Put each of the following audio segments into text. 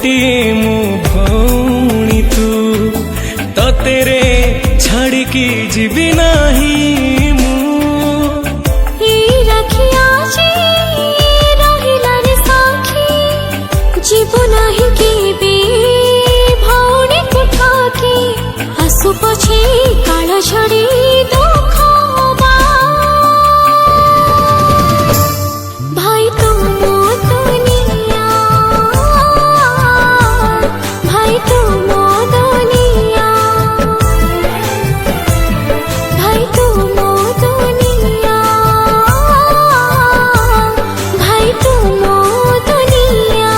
गोटिए मो भौणी तू तेरे छाड़ी की जीवी नहीं मु रखिया रहिलारे साखी जीव नहीं केबे भौणी को ठाकी आसु पछे काल झड़ी दुख बा भाई तुम मो दुनिया भाई तुम मो दुनिया भाई तुम मो दुनिया भाई तुम मो दुनिया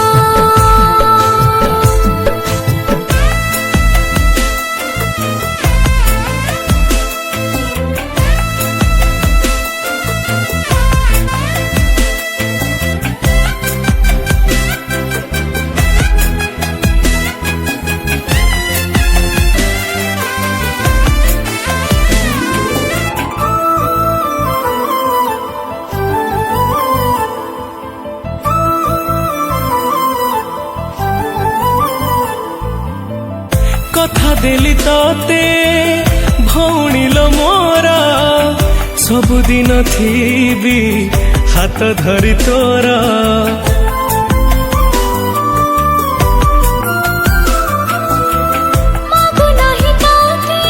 कथा देली तोते भौणी लो मोरा सबुदिन थीबी हाथ धरी तोरा मागु नाही ताते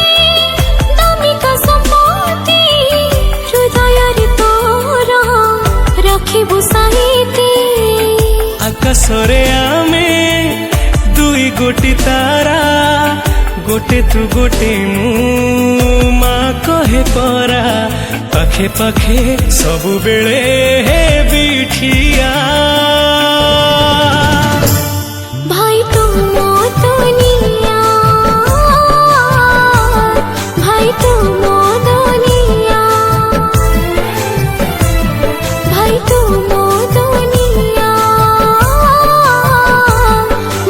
दामिका संपत्ति हृदय रे तोरा रखिबु साहिती आकाशरे आमे दुई गोटी तारा गोटे तू गोटे मु माँ कहे परा पाखे पाखे सबु बेले हे बिठिया भाई तुम मो दुनिया भाई तुम मो दुनिया भाई तुम मो दुनिया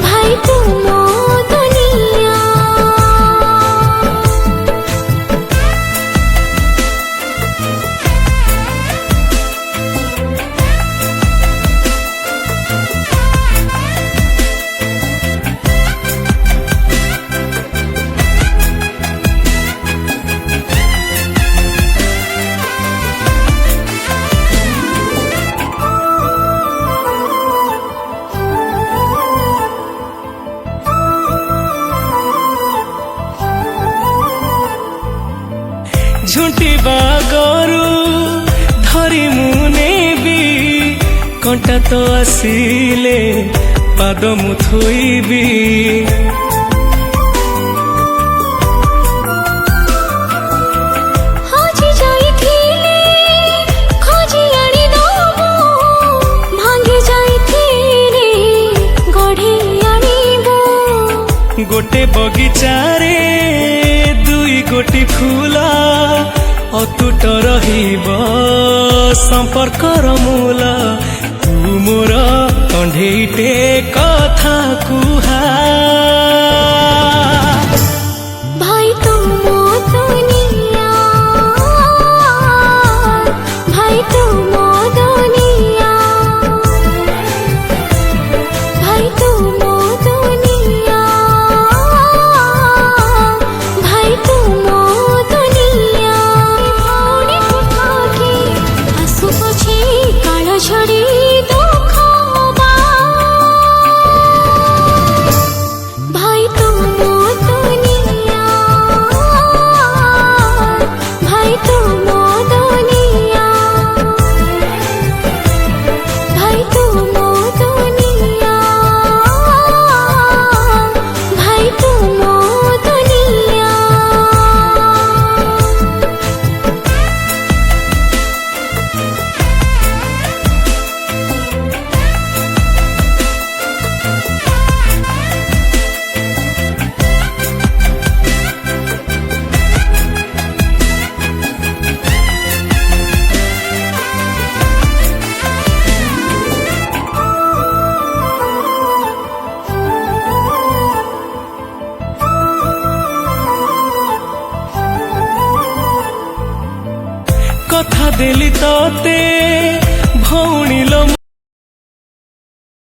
भाई तुम मो दुनिया झुंटी बागरू धरी मुने भी कंटा तो आसिले पाद मु थोइबी हाजी जाइथिले खोजी आनी दबो भांगी जाइथिले गढ़ी आनिबो गोटे बगीचारे दुई गोटी फूल अतुट रहिब संपर्कर मूल तू मोर कंढेईटे कथा कुहा भाई तुम मो दुनिया भाई तुम मो दुनिया भाई तुम मो दुनिया भाई तुम मो दुनिया भौणी को ठाकी आसु पछे काल झड़ी दुख बा भाई तुम मो दुनिया भाई तुम मो दुनिया भाई तुम मो दुनिया भाई तुम मो दुनिया कथा देली तोते भौणी लो